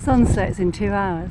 Sunset's in 2 hours.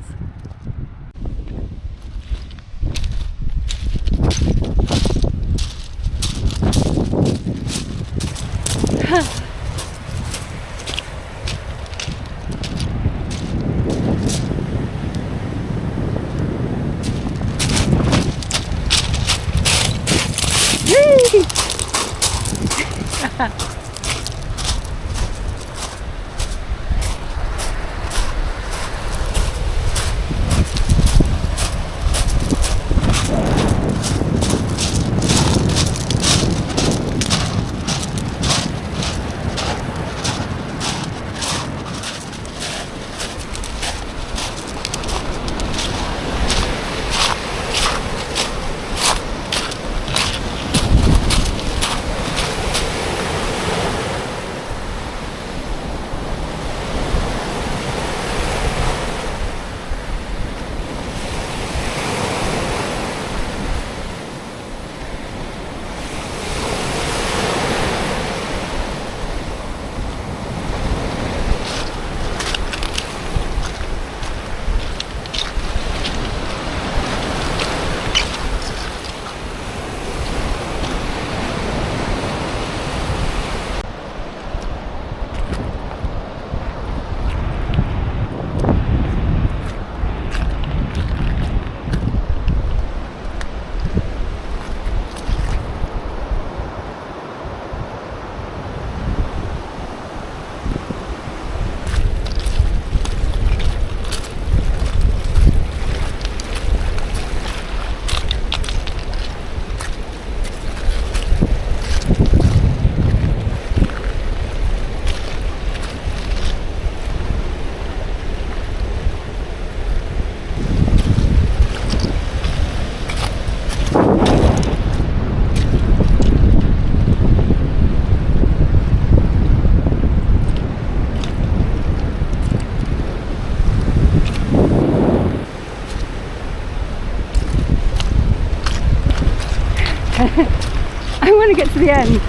I want to get to the end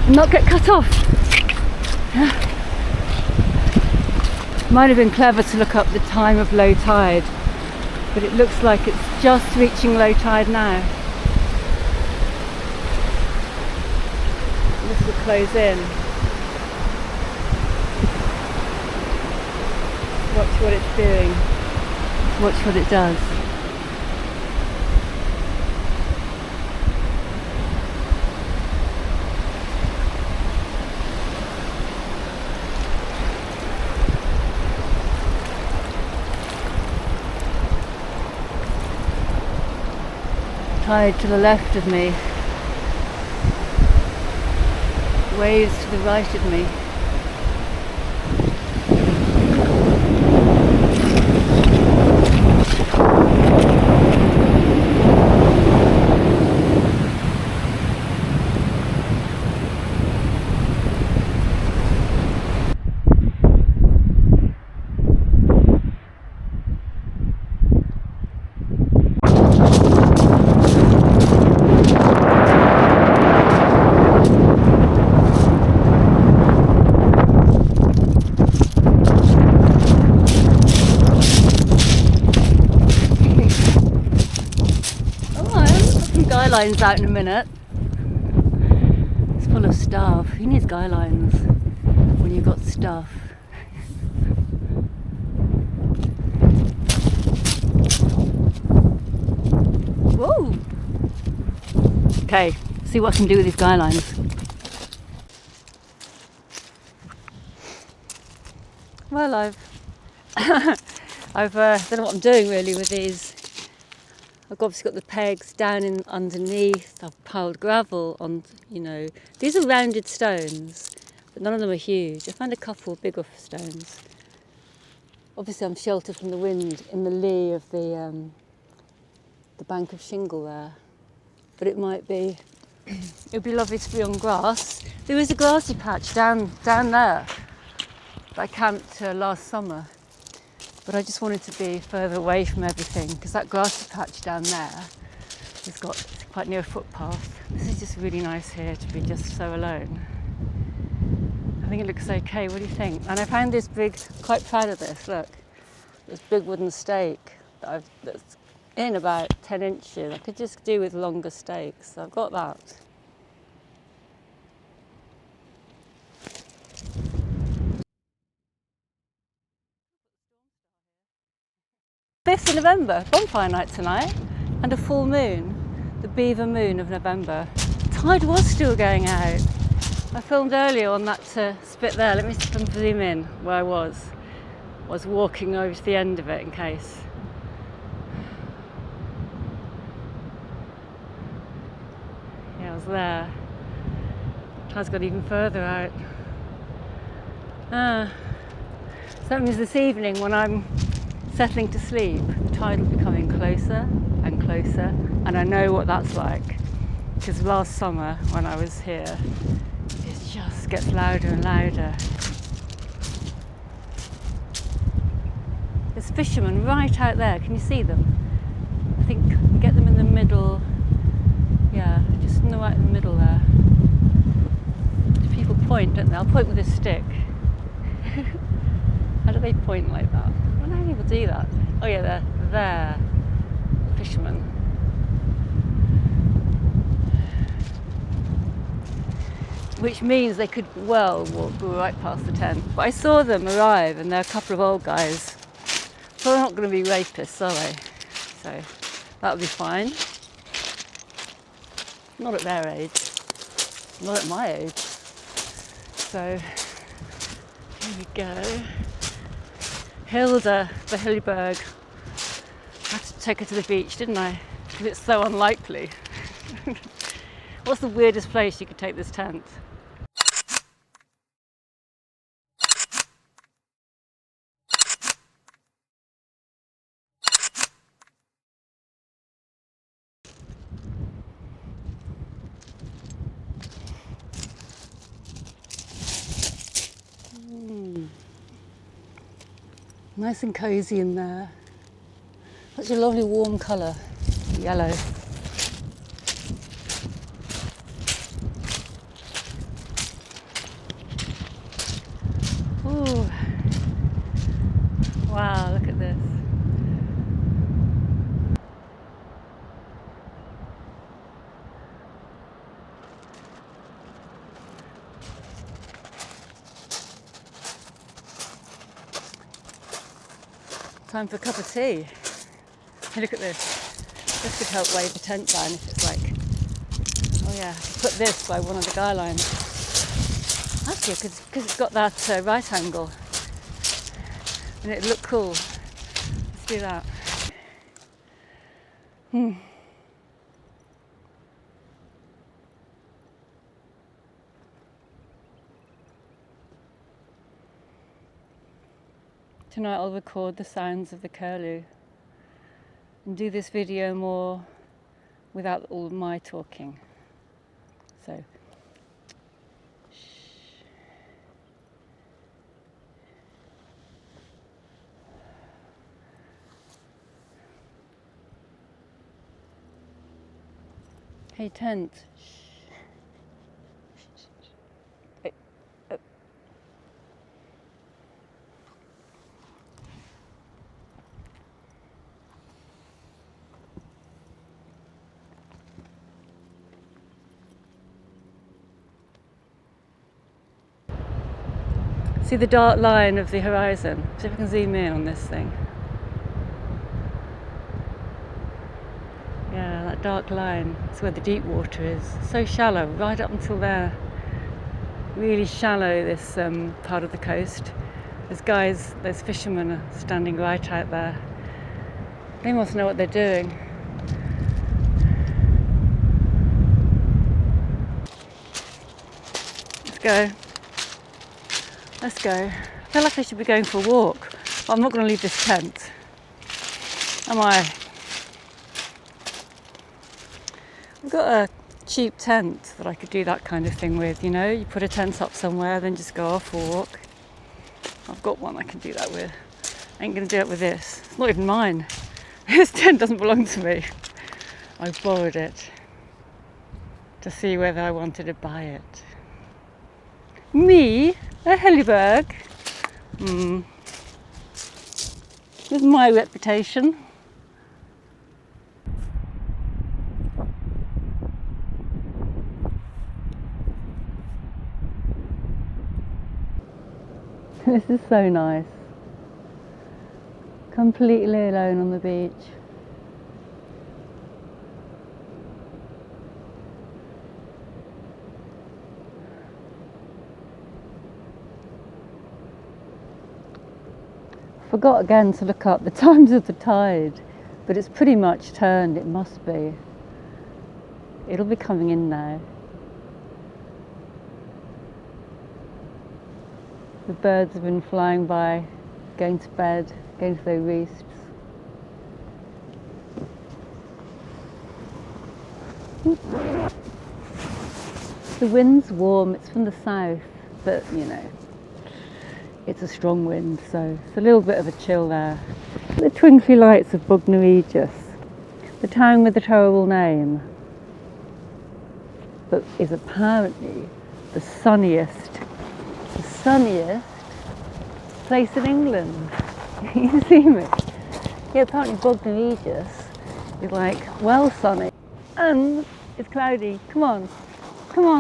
and not get cut off. Might have been clever to look up the time of low tide, but it looks like it's just reaching low tide now. This will close in. Watch what it's doing. Watch what it does. Tide to the left of me, waves to the right of me. Lines out in a minute. It's full of stuff. Who needs guy lines when you've got stuff? Whoa! Okay, see what I can do with these guy lines. Well, I've don't know what I'm doing really with these. I've obviously got the pegs down in underneath. I've piled gravel on, these are rounded stones, but none of them are huge. I found a couple of bigger stones. Obviously I'm sheltered from the wind in the lee of the bank of shingle there. But it would be lovely to be on grass. There is a grassy patch down there that I camped last summer. But I just wanted to be further away from everything because that grassy patch down there it's quite near a footpath. This is just really nice here to be just so alone. I think it looks okay. What do you think? And I found this big, quite proud of this, look. This big wooden stake that's in about 10 inches. I could just do with longer stakes. So I've got that. 5th of November, bonfire night tonight, and a full moon, the beaver moon of November. The tide was still going out. I filmed earlier on that spit there. Let me zoom in where I was walking over to the end of it in case. Yeah, I was there. The tide's got even further out. So that means this evening when I'm settling to sleep, the tide will be coming closer and closer, and I know what that's like because last summer when I was here it just gets louder and louder. There's fishermen right out there, can you see them? I think you get them in the middle, yeah, just right in the middle there. People point, don't they? I'll point with a stick. How do they point like that? I don't know how people do that. Oh yeah, they're there. Fishermen. Which means they could well walk right past the tent. But I saw them arrive and they're a couple of old guys. So they're not going to be rapists, are they? So that'll be fine. Not at their age. Not at my age. So here we go. Hilda, the Hilleberg. I had to take her to the beach, didn't I? Because it's so unlikely. What's the weirdest place you could take this tent? Nice and cosy in there. Such a lovely warm colour, yellow. Ooh. Wow, look at this. Time for a cup of tea. Hey, look at this. This could help weigh the tent down if it's like, oh yeah, put this by one of the guy lines. Actually, because it's got that right angle and it'd look cool. Let's do that. Tonight I'll record the sounds of the curlew and do this video more without all my talking. So, hey tent. See the dark line of the horizon? See if I can zoom in on this thing. Yeah, that dark line. That's where the deep water is. So shallow, right up until there. Really shallow, this part of the coast. Those fishermen are standing right out there. They must know what they're doing. Let's go. Let's go. I feel like I should be going for a walk, but I'm not going to leave this tent. Am I? I've got a cheap tent that I could do that kind of thing with, you know. You put a tent up somewhere, then just go off for a walk. I've got one I can do that with. I ain't going to do it with this. It's not even mine. This tent doesn't belong to me. I borrowed it to see whether I wanted to buy it. Me? A Hilleberg. With my reputation. This is so nice. Completely alone on the beach. Forgot again to look up the times of the tide, but it's pretty much turned, it must be. It'll be coming in now. The birds have been flying by, going to bed, going to their roosts. The wind's warm, it's from the south, but you know, it's a strong wind, so it's a little bit of a chill there. The twinkly lights of Bognor Regis, the town with the terrible name, but is apparently the sunniest place in England. You see me? Yeah, apparently Bognor Regis is like well sunny and it's cloudy. Come on,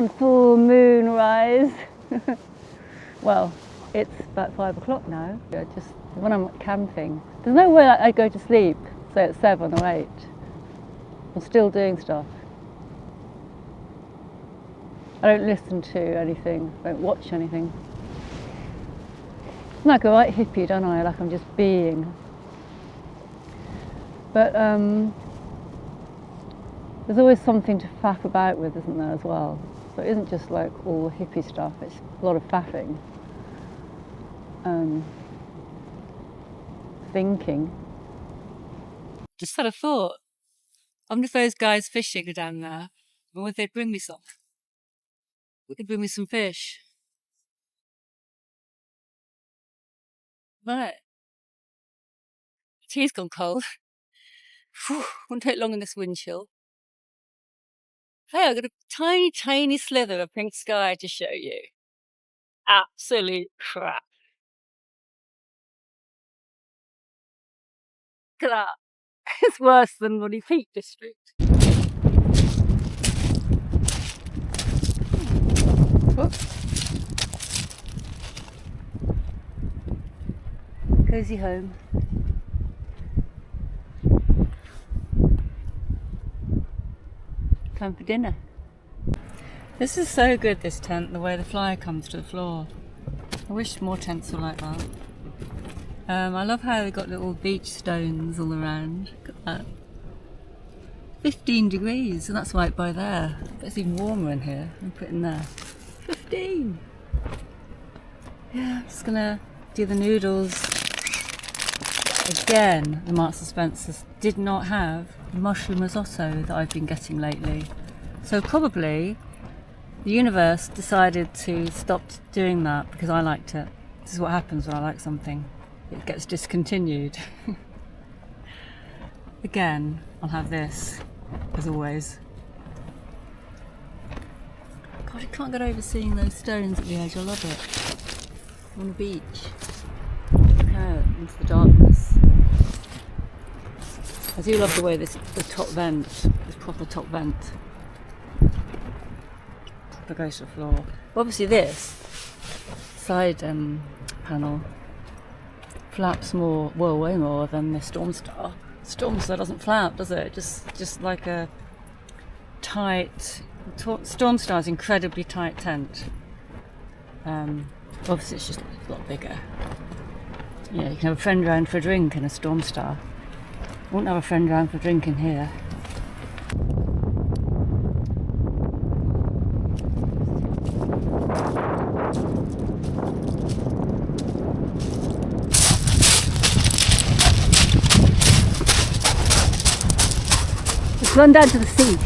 full moon rise. Well, it's about 5 o'clock now. Just when I'm camping, there's no way I go to sleep, say at 7 or 8. I'm still doing stuff. I don't listen to anything, don't watch anything. I'm like a right hippie, don't I? Like I'm just being. But there's always something to faff about with, isn't there, as well? So it isn't just like all hippie stuff, it's a lot of faffing. Thinking. Just had a thought. I wonder if those guys fishing are down there. I wonder if they'd bring me some. We could bring me some fish. Right. Tea's gone cold. Whew, won't take long in this wind chill. Hey, I've got a tiny, tiny slither of pink sky to show you. Absolute crap. Look at that. It's worse than bloody Peak District. Whoops. Cosy home. Time for dinner. This is so good, this tent, the way the fly comes to the floor. I wish more tents were like that. I love how they've got little beach stones all around. Look at that. 15 degrees, and that's right by there. But it's even warmer in here. I'm putting there. 15! Yeah, I'm just gonna do the noodles. Again, the Marks and Spencer's did not have mushroom risotto that I've been getting lately. So probably the universe decided to stop doing that because I liked it. This is what happens when I like something. It gets discontinued. Again, I'll have this, as always. God, I can't get over seeing those stones at the edge. I love it. On the beach. Look out into the darkness. I do love the way the top vent, this proper top vent, goes to the floor. Obviously this side panel flaps more, well, way more than the Stormstar. Stormstar doesn't flap, does it? Just like a tight, Stormstar is incredibly tight tent. Obviously it's just a lot bigger. Yeah, you can have a friend round for a drink in a Stormstar. I won't have a friend round for a drink in here. Let's run down to the sea.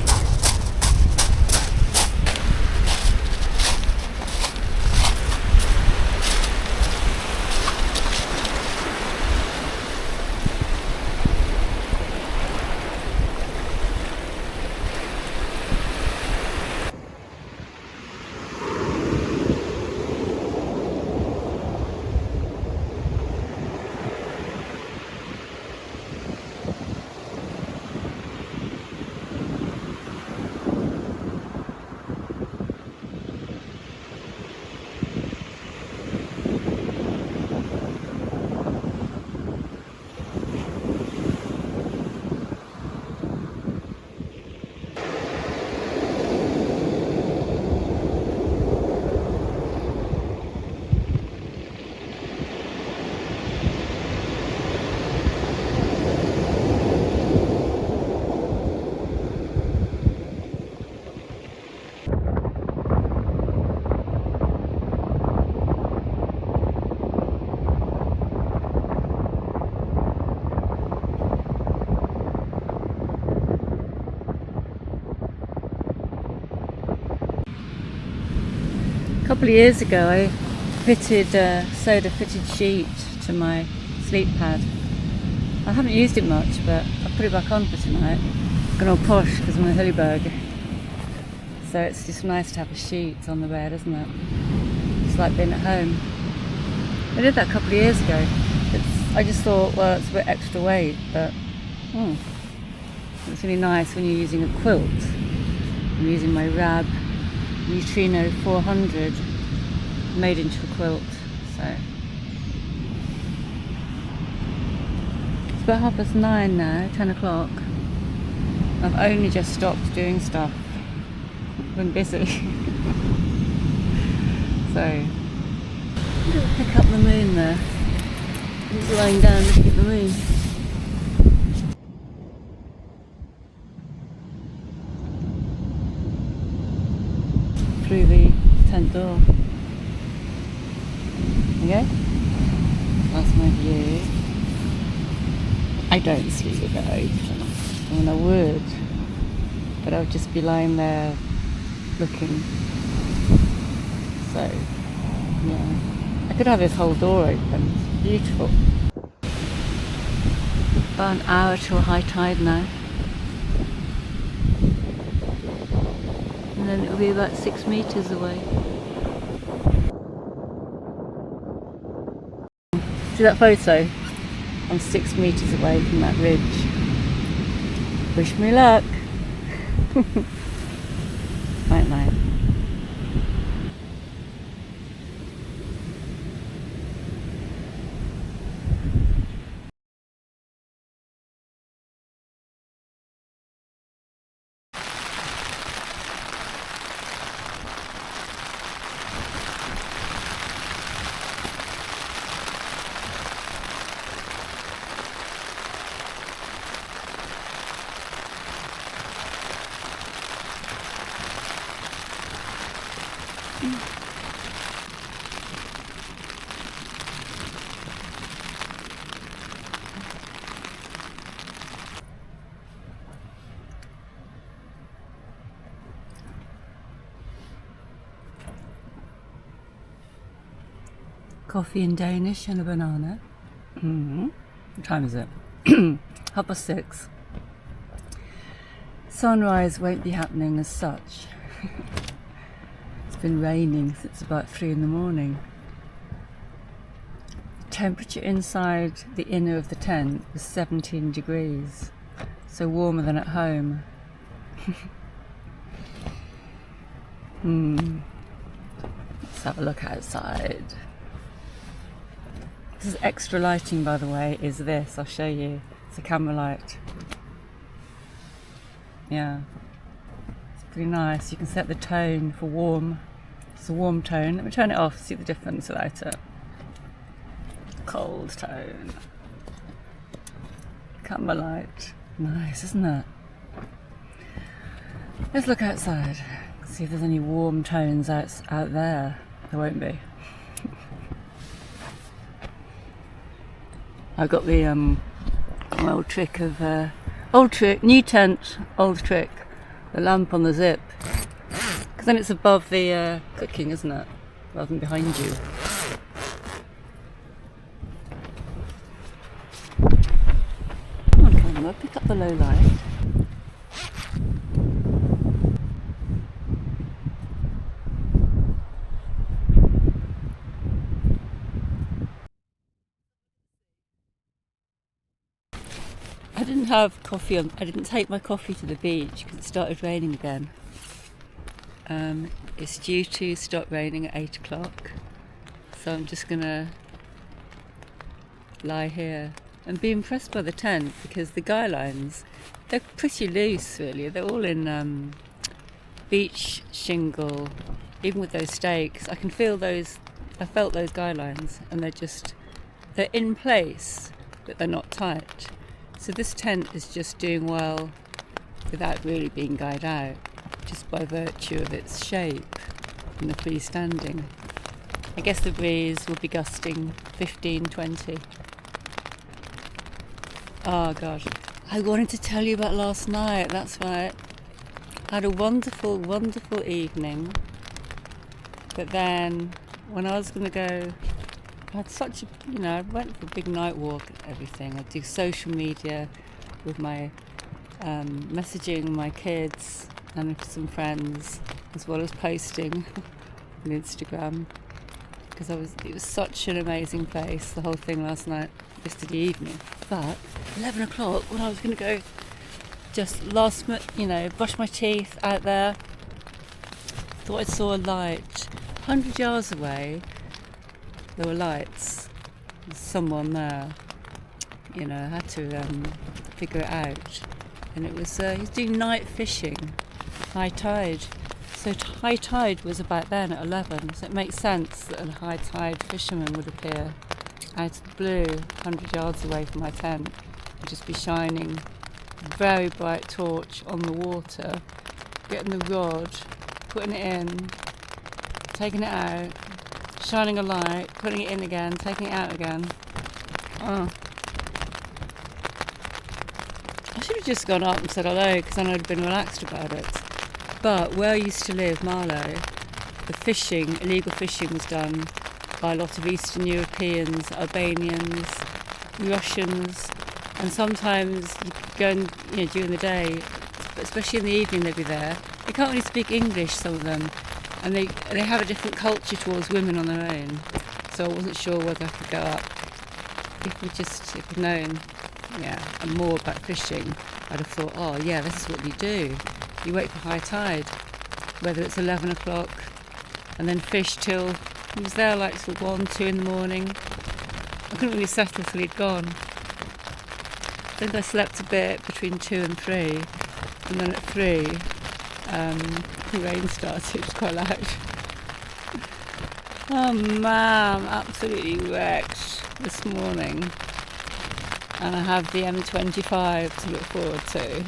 couple of years ago I fitted a soda fitted sheet to my sleep pad. I haven't used it much, but I'll put it back on for tonight. I'm going all posh because I'm a Hilleberg. So it's just nice to have a sheet on the bed, isn't it? It's like being at home. I did that a couple of years ago. I just thought, well, it's a bit extra weight, but it's really nice when you're using a quilt. I'm using my Rab Neutrino 400 made into a quilt. So it's about 9:30 now, 10 o'clock. I've only just stopped doing stuff. I've been busy. So I'm going to pick up the moon there. He's lying down looking at the moon. Through the tent door. Okay? That's my view. I don't sleep with it open. I mean, I would, but I would just be lying there looking. So, yeah. I could have this whole door open. It's beautiful. About an hour till high tide now. And then it'll be about 6 metres away. See that photo? I'm 6 metres away from that ridge. Wish me luck. Night night. Coffee in Danish and a banana. What time is it? 6:30. Sunrise won't be happening as such. It's been raining since about 3 in the morning. Temperature inside the inner of the tent was 17 degrees, so warmer than at home. Let's have a look outside. This is extra lighting, by the way, is this. I'll show you. It's a camera light. Yeah. It's pretty nice. You can set the tone for warm. It's a warm tone. Let me turn it off, see the difference without it. Cold tone. Camera light. Nice, isn't it? Let's look outside. See if there's any warm tones out there. There won't be. I got the old trick of new tent, old trick, the lamp on the zip, because then it's above the cooking, isn't it, rather than behind you. Come on, camera, pick up the low light. I didn't have coffee I didn't take my coffee to the beach because it started raining again. It's due to stop raining at 8 o'clock, so I'm just gonna lie here and be impressed by the tent, because the guy lines, they're pretty loose really. They're all in beach shingle, even with those stakes. I can feel those, I felt those guy lines, and they're in place, but they're not tight. So this tent is just doing well without really being guyed out, just by virtue of its shape and the freestanding. I guess the breeze will be gusting 15, 20. Oh God, I wanted to tell you about last night, that's right. I had a wonderful, wonderful evening. But then when I was going to go, I had such a, I went for a big night walk and everything. I do social media with my messaging my kids and some friends, as well as posting on Instagram, because it was such an amazing place, the whole thing last night, yesterday evening. But 11 o'clock, when I was going to go, just brush my teeth out there, thought I saw a light. 100 yards away, there were lights. There's someone there. I had to figure it out. And it was, he's doing night fishing, high tide. So high tide was about then at 11, so it makes sense that a high tide fisherman would appear out of the blue, 100 yards away from my tent, and just be shining a very bright torch on the water, getting the rod, putting it in, taking it out, shining a light, putting it in again, taking it out again. Oh. I should have just gone up and said hello, because then I'd have been relaxed about it. But where I used to live, Marlow, the illegal fishing was done by a lot of Eastern Europeans, Albanians, Russians, and sometimes you could go and, during the day, but especially in the evening they'd be there. They can't really speak English, some of them, and they have a different culture towards women on their own. So I wasn't sure whether I could go up. If I'd known, and more about fishing, I'd have thought, oh yeah, this is what you do. You wait for high tide, whether it's 11 o'clock, and then fish till he was there like sort of 1, 2 in the morning. I couldn't really settle till he'd gone. Then I slept a bit between 2 and 3, and then at 3, the rain started. It was quite loud. Oh man, absolutely wrecked this morning. And I have the M25 to look forward to,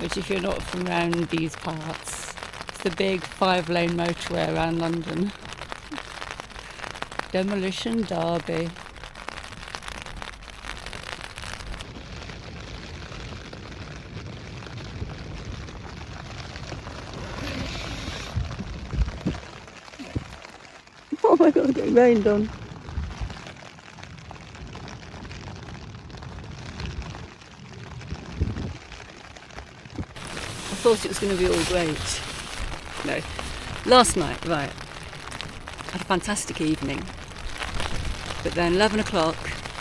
which, if you're not from around these parts, it's the big 5-lane motorway around London. Demolition Derby. Oh my god, getting rained on. I thought it was going to be all great. No. Last night, right, had a fantastic evening. But then 11 o'clock,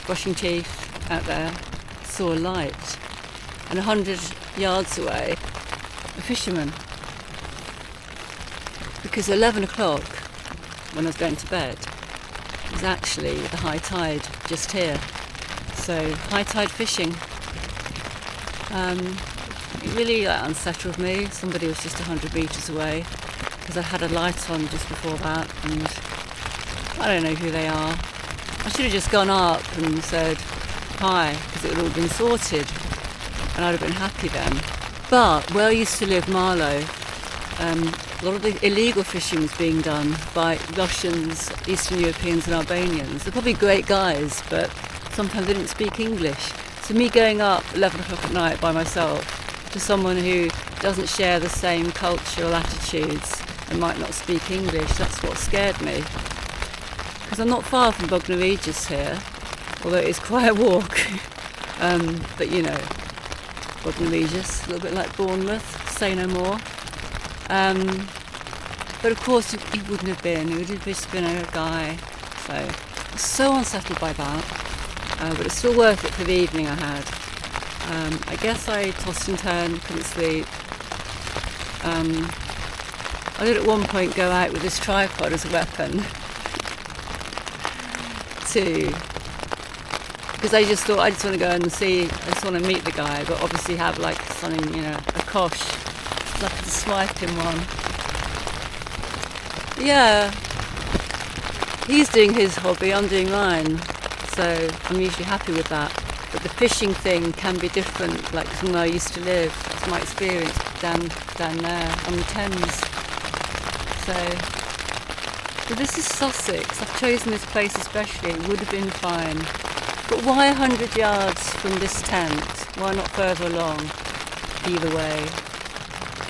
brushing teeth out there, saw a light. And 100 yards away, a fisherman. Because 11 o'clock, when I was going to bed, was actually the high tide just here. So high tide fishing. It really unsettled me. Somebody was just 100 metres away, because I had a light on just before that, and I don't know who they are. I should have just gone up and said hi, because it would all been sorted, and I'd have been happy then. But where I used to live, Marlow, a lot of the illegal fishing was being done by Russians, Eastern Europeans and Albanians. They're probably great guys, but sometimes they didn't speak English. So me going up 11 o'clock at night by myself to someone who doesn't share the same cultural attitudes and might not speak English, that's what scared me. Because I'm not far from Bognor Regis here, although it is quite a walk. But Bognor Regis, a little bit like Bournemouth, say no more. But of course he wouldn't have been, he would have just been a guy. So I was so unsettled by that, but it's still worth it for the evening I had. I guess I tossed and turned, couldn't sleep. I did at one point go out with this tripod as a weapon because I just thought I just want to go and see, I just want to meet the guy, but obviously have like something, a kosh, so I could swipe him one. Yeah, he's doing his hobby, I'm doing mine, so I'm usually happy with that. But the fishing thing can be different, like from where I used to live. That's my experience down there on the Thames. But this is Sussex. I've chosen this place especially. It would have been fine. But why 100 yards from this tent? Why not further along? Either way.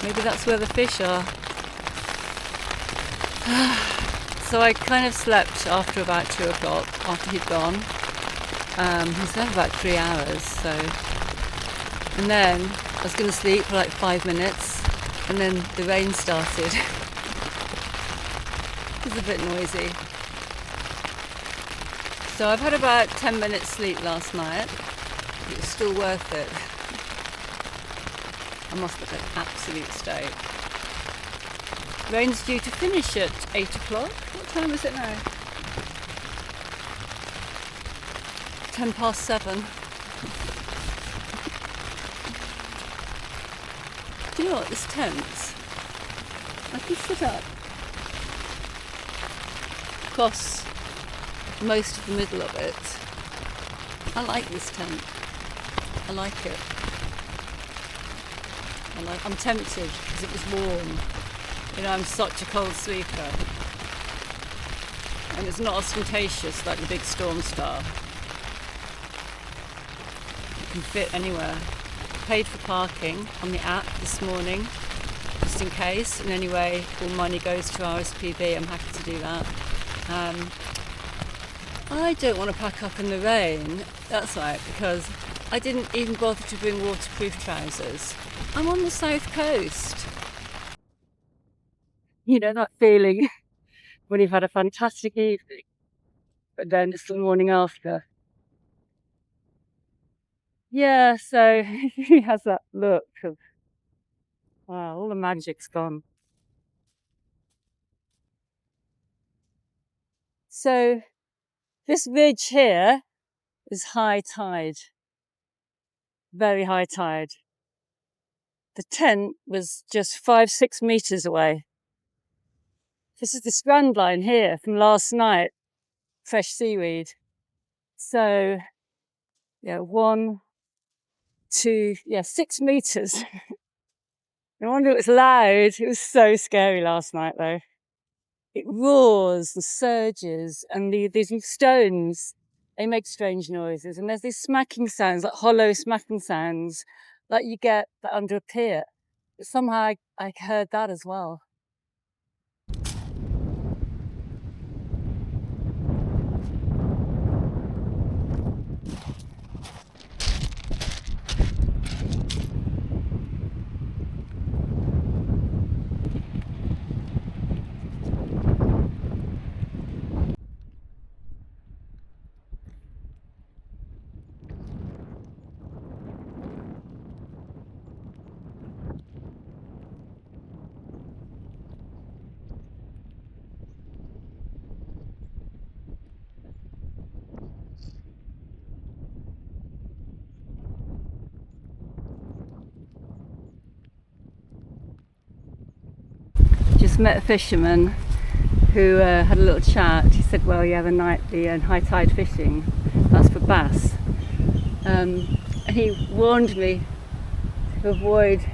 Maybe that's where the fish are. So I kind of slept after about 2 o'clock, after he'd gone. He slept about 3 hours, so. And then I was going to sleep for like 5 minutes, and then the rain started. It was a bit noisy. So I've had about 10 minutes sleep last night. It was still worth it. I must have an absolute state. Rain's due to finish at 8 o'clock. What time is it now? 7:10. Do you know what? This tent, I can sit up across most of the middle of it. I like this tent. I like it. I'm tempted because it was warm. You know, I'm such a cold sleeper. And it's not ostentatious like the big Storm Star. You can fit anywhere. Paid for parking on the app this morning, just in case. And anyway, all money goes to RSPB. I'm happy to do that. I don't want to pack up in the rain. That's right, because I didn't even bother to bring waterproof trousers. I'm on the south coast. You know that feeling when you've had a fantastic evening, but then it's the morning after. Yeah, so he has that look of, wow, all the magic's gone. So this ridge here is high tide, very high tide. The tent was just 5-6 meters away. This is the strand line here from last night, fresh seaweed. So, yeah, 1, 2, 6 meters. No wonder it was loud. It was so scary last night though. It roars and surges, and these stones, they make strange noises, and there's these smacking sounds, like hollow smacking sounds, like you get under a pier. But somehow I heard that as well. Just met a fisherman who had a little chat. He said, well, you have a nightly and high tide fishing, that's for bass. And he warned me to avoid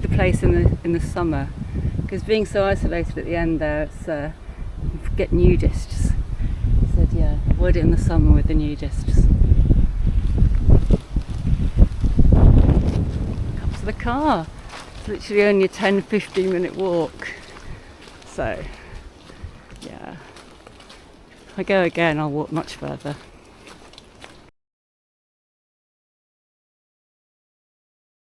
the place in the summer, because being so isolated at the end there, it's you get nudists. He said, yeah, avoid it in the summer with the nudists. Come to the car. It's literally only a 10-15 minute walk. So, yeah. If I go again, I'll walk much further.